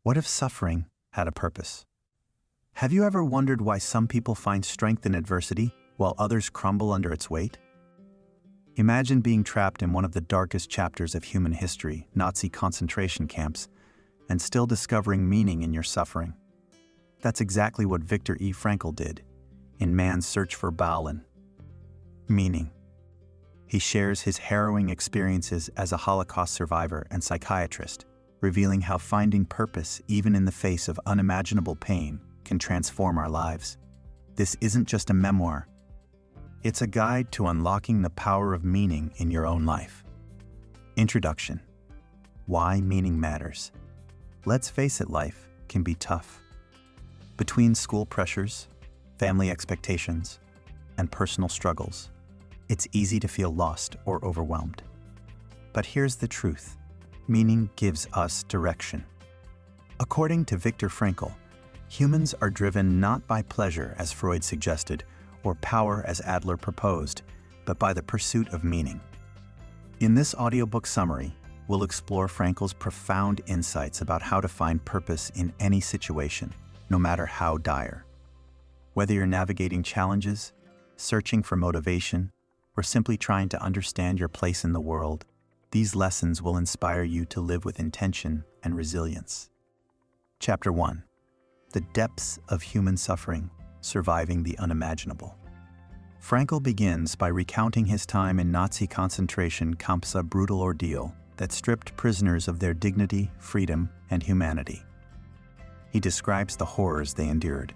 What if suffering had a purpose? Have you ever wondered why some people find strength in adversity while others crumble under its weight? Imagine being trapped in one of the darkest chapters of human history, Nazi concentration camps, and still discovering meaning in your suffering. That's exactly what Viktor Frankl did in Man's Search for Meaning. He shares his harrowing experiences as a Holocaust survivor and psychiatrist, revealing how finding purpose, even in the face of unimaginable pain, can transform our lives. This isn't just a memoir. It's a guide to unlocking the power of meaning in your own life. Introduction. Why meaning matters. Let's face it, life can be tough. Between school pressures, family expectations, and personal struggles, it's easy to feel lost or overwhelmed. But here's the truth. Meaning gives us direction. According to Viktor Frankl, humans are driven not by pleasure, as Freud suggested, or power, as Adler proposed, but by the pursuit of meaning. In this audiobook summary, we'll explore Frankl's profound insights about how to find purpose in any situation, no matter how dire. Whether you're navigating challenges, searching for motivation, or simply trying to understand your place in the world, these lessons will inspire you to live with intention and resilience. Chapter 1. The Depths of Human Suffering, Surviving the Unimaginable. Frankl begins by recounting his time in Nazi concentration camps, a brutal ordeal that stripped prisoners of their dignity, freedom, and humanity. He describes the horrors they endured: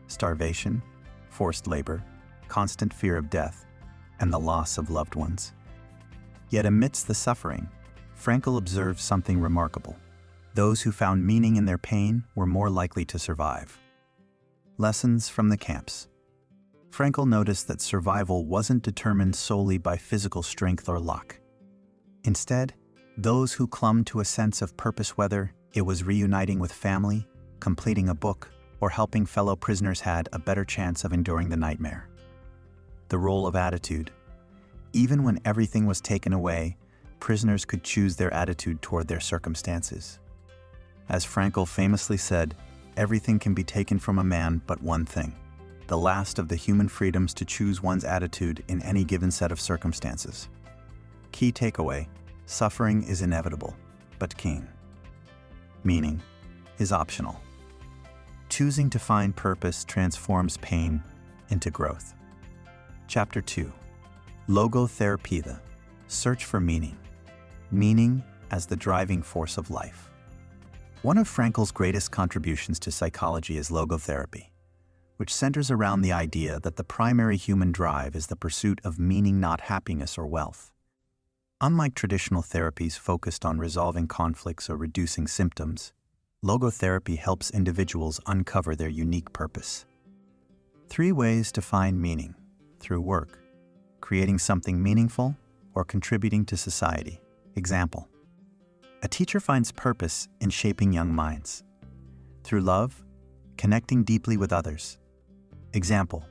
starvation, forced labor, constant fear of death, and the loss of loved ones. Yet amidst the suffering, Frankl observed something remarkable. Those who found meaning in their pain were more likely to survive. Lessons from the camps. Frankl noticed that survival wasn't determined solely by physical strength or luck. Instead, those who clung to a sense of purpose, whether it was reuniting with family, completing a book, or helping fellow prisoners, had a better chance of enduring the nightmare. The role of attitude. Even when everything was taken away, prisoners could choose their attitude toward their circumstances. As Frankl famously said, everything can be taken from a man but one thing: the last of the human freedoms to choose one's attitude in any given set of circumstances. Key takeaway: suffering is inevitable, but keen. Meaning is optional. Choosing to find purpose transforms pain into growth. Chapter 2. Logotherapy, the search for meaning. Meaning as the driving force of life. One of Frankl's greatest contributions to psychology is logotherapy, which centers around the idea that the primary human drive is the pursuit of meaning, not happiness or wealth. Unlike traditional therapies focused on resolving conflicts or reducing symptoms, logotherapy helps individuals uncover their unique purpose. 3 ways to find meaning: through work, creating something meaningful, or contributing to society. Example: a teacher finds purpose in shaping young minds. Through love, connecting deeply with others. Example: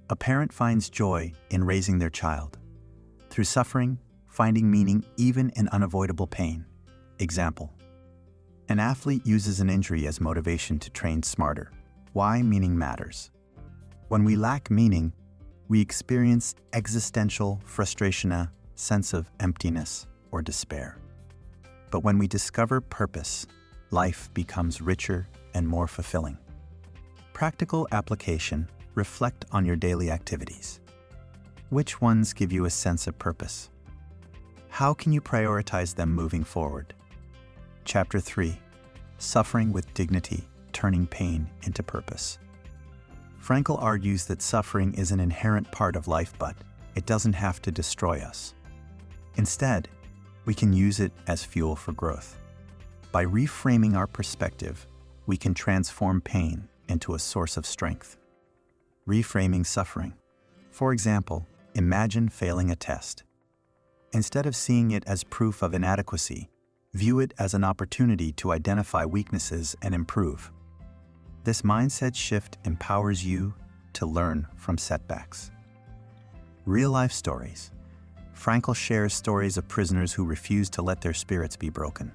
a parent finds joy in raising their child. Through suffering, finding meaning even in unavoidable pain. Example: an athlete uses an injury as motivation to train smarter. Why meaning matters. When we lack meaning, we experience existential frustration, a sense of emptiness or despair. But when we discover purpose, life becomes richer and more fulfilling. Practical application: reflect on your daily activities. Which ones give you a sense of purpose? How can you prioritize them moving forward? Chapter 3. Suffering with dignity, turning pain into purpose. Frankl argues that suffering is an inherent part of life, but it doesn't have to destroy us. Instead, we can use it as fuel for growth. By reframing our perspective, we can transform pain into a source of strength. Reframing suffering. For example, imagine failing a test. Instead of seeing it as proof of inadequacy, view it as an opportunity to identify weaknesses and improve. This mindset shift empowers you to learn from setbacks. Real-life stories. Frankl shares stories of prisoners who refused to let their spirits be broken.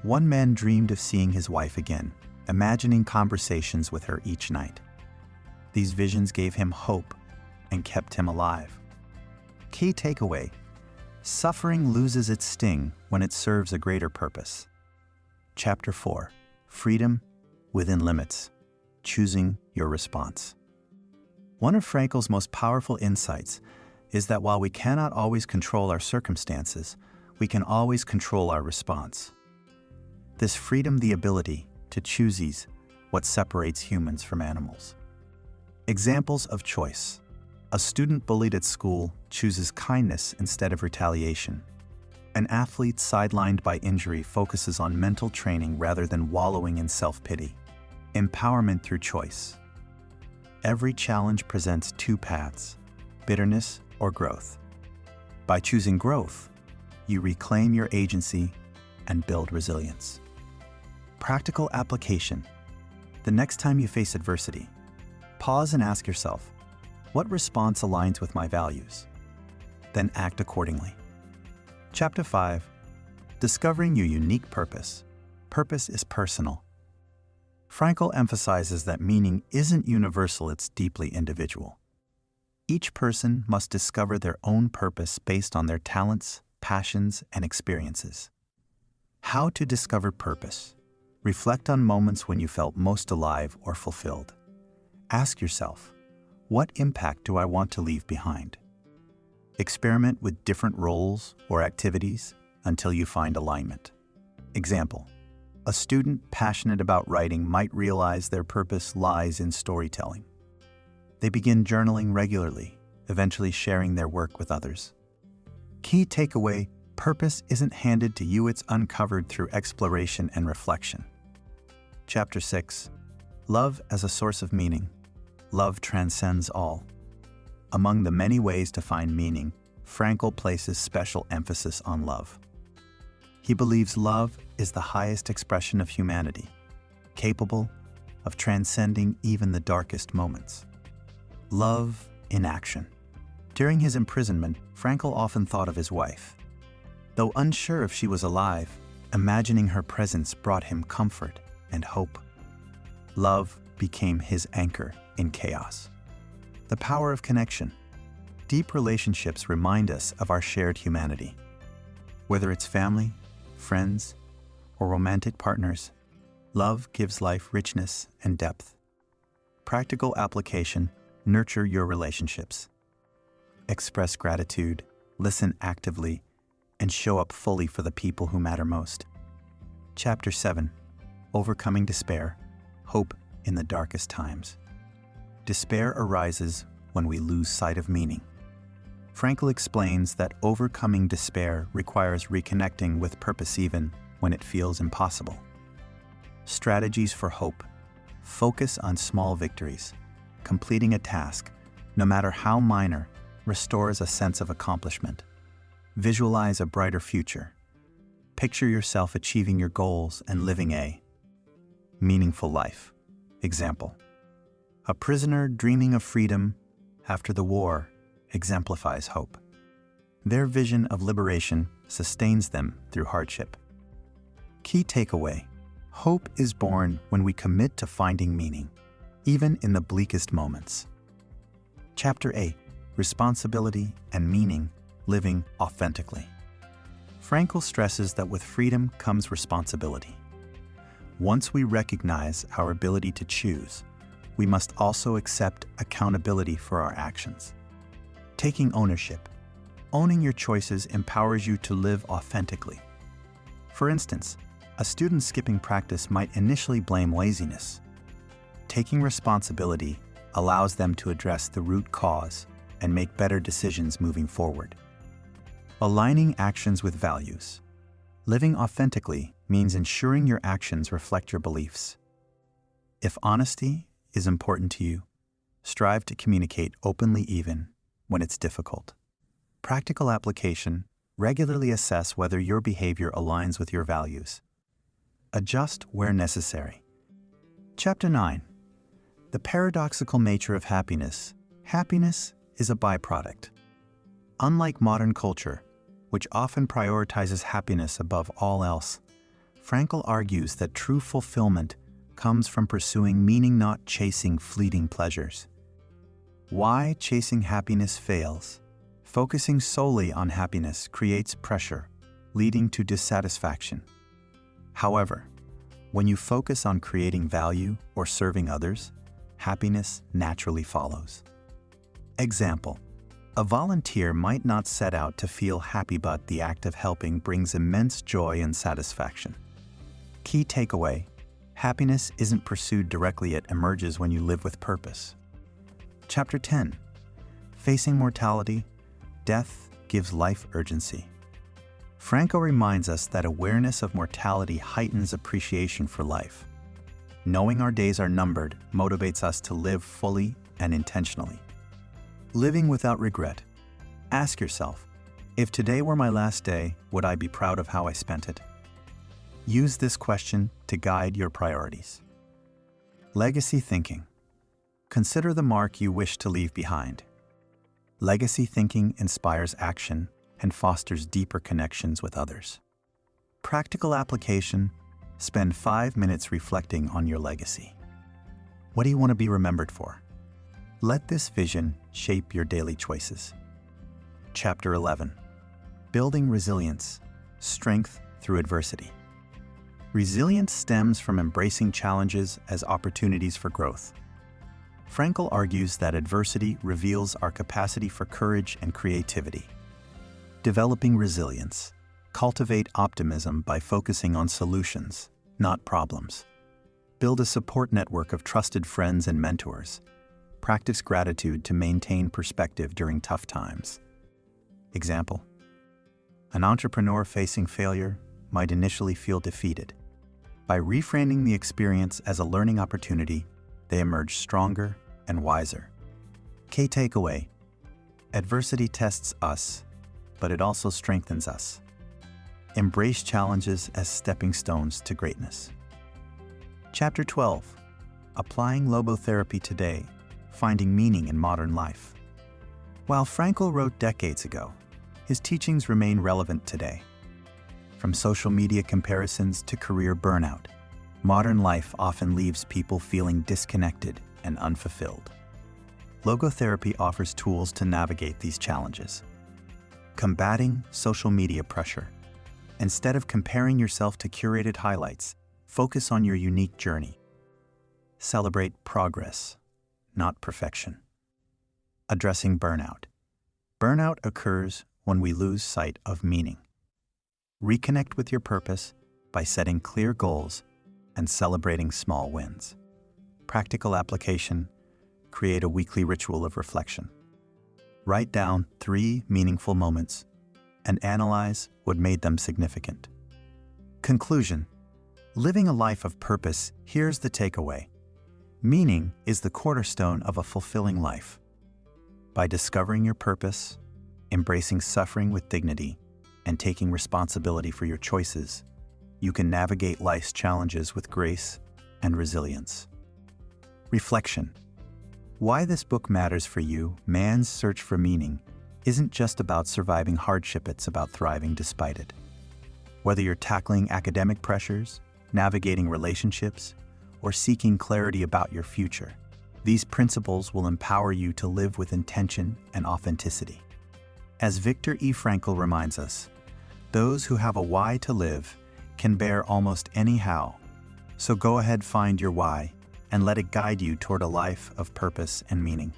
One man dreamed of seeing his wife again, imagining conversations with her each night. These visions gave him hope and kept him alive. Key takeaway: suffering loses its sting when it serves a greater purpose. Chapter 4: Freedom within limits. Choosing your response. One of Frankl's most powerful insights is that while we cannot always control our circumstances, we can always control our response. This freedom, the ability to choose, is what separates humans from animals. Examples of choice. A student bullied at school chooses kindness instead of retaliation. An athlete sidelined by injury focuses on mental training rather than wallowing in self-pity. Empowerment through choice. Every challenge presents two paths: bitterness or growth. By choosing growth, you reclaim your agency and build resilience. Practical application. The next time you face adversity, pause and ask yourself, what response aligns with my values? Then act accordingly. Chapter 5: Discovering your unique purpose. Purpose is personal. Frankl emphasizes that meaning isn't universal, it's deeply individual. Each person must discover their own purpose based on their talents, passions, and experiences. How to discover purpose. Reflect on moments when you felt most alive or fulfilled. Ask yourself, what impact do I want to leave behind? Experiment with different roles or activities until you find alignment. Example: a student passionate about writing might realize their purpose lies in storytelling. They begin journaling regularly, eventually sharing their work with others. Key takeaway: purpose isn't handed to you, it's uncovered through exploration and reflection. Chapter 6: Love as a source of meaning. Love transcends all. Among the many ways to find meaning, Frankl places special emphasis on love. He believes love is the highest expression of humanity, capable of transcending even the darkest moments. Love in action. During his imprisonment, Frankl often thought of his wife. Though unsure if she was alive, imagining her presence brought him comfort and hope. Love became his anchor in chaos. The power of connection. Deep relationships remind us of our shared humanity. Whether it's family, friends, or romantic partners, love gives life richness and depth. Practical application: nurture your relationships. Express gratitude, listen actively, and show up fully for the people who matter most. Chapter 7: Overcoming despair. Hope in the darkest times. Despair arises when we lose sight of meaning. Frankl explains that overcoming despair requires reconnecting with purpose even when it feels impossible. Strategies for hope. Focus on small victories. Completing a task, no matter how minor, restores a sense of accomplishment. Visualize a brighter future. Picture yourself achieving your goals and living a meaningful life. Example: a prisoner dreaming of freedom after the war exemplifies hope. Their vision of liberation sustains them through hardship. Key takeaway: hope is born when we commit to finding meaning, even in the bleakest moments. Chapter 8: Responsibility and meaning, living authentically. Frankl stresses that with freedom comes responsibility. Once we recognize our ability to choose, we must also accept accountability for our actions. Taking ownership. Owning your choices empowers you to live authentically. For instance, a student skipping practice might initially blame laziness. Taking responsibility allows them to address the root cause and make better decisions moving forward. Aligning actions with values. Living authentically means ensuring your actions reflect your beliefs. If honesty is important to you, strive to communicate openly even when it's difficult. Practical application: regularly assess whether your behavior aligns with your values. Adjust where necessary. Chapter 9: The paradoxical nature of happiness. Happiness is a byproduct. Unlike modern culture, which often prioritizes happiness above all else, Frankl argues that true fulfillment comes from pursuing meaning, not chasing fleeting pleasures. Why chasing happiness fails? Focusing solely on happiness creates pressure, leading to dissatisfaction. However, when you focus on creating value or serving others, happiness naturally follows. Example: a volunteer might not set out to feel happy, but the act of helping brings immense joy and satisfaction. Key takeaway: happiness isn't pursued directly, it emerges when you live with purpose. Chapter 10. Facing mortality, death gives life urgency. Frankl reminds us that awareness of mortality heightens appreciation for life. Knowing our days are numbered motivates us to live fully and intentionally. Living without regret. Ask yourself, if today were my last day, would I be proud of how I spent it? Use this question to guide your priorities. Legacy thinking. Consider the mark you wish to leave behind. Legacy thinking inspires action and fosters deeper connections with others. Practical application: spend 5 minutes reflecting on your legacy. What do you want to be remembered for? Let this vision shape your daily choices. Chapter 11. Building resilience, strength through adversity. Resilience stems from embracing challenges as opportunities for growth. Frankl argues that adversity reveals our capacity for courage and creativity. Developing resilience. Cultivate optimism by focusing on solutions, not problems. Build a support network of trusted friends and mentors. Practice gratitude to maintain perspective during tough times. Example: an entrepreneur facing failure might initially feel defeated. By reframing the experience as a learning opportunity, they emerge stronger and wiser. Key takeaway: adversity tests us, but it also strengthens us. Embrace challenges as stepping stones to greatness. Chapter 12. Applying logotherapy today, finding meaning in modern life. While Frankl wrote decades ago, his teachings remain relevant today. From social media comparisons to career burnout, modern life often leaves people feeling disconnected and unfulfilled. Logotherapy offers tools to navigate these challenges. Combating social media pressure. Instead of comparing yourself to curated highlights, focus on your unique journey. Celebrate progress, not perfection. Addressing burnout. Burnout occurs when we lose sight of meaning. Reconnect with your purpose by setting clear goals and celebrating small wins. Practical application: create a weekly ritual of reflection. Write down 3 meaningful moments and analyze what made them significant. Conclusion: living a life of purpose. Here's the takeaway. Meaning is the cornerstone of a fulfilling life. By discovering your purpose, embracing suffering with dignity, and taking responsibility for your choices, you can navigate life's challenges with grace and resilience. Reflection. Why this book matters for you. Man's search for meaning isn't just about surviving hardship, it's about thriving despite it. Whether you're tackling academic pressures, navigating relationships, or seeking clarity about your future, these principles will empower you to live with intention and authenticity. As Viktor Frankl reminds us, those who have a why to live can bear almost any how. So go ahead, find your why, and let it guide you toward a life of purpose and meaning.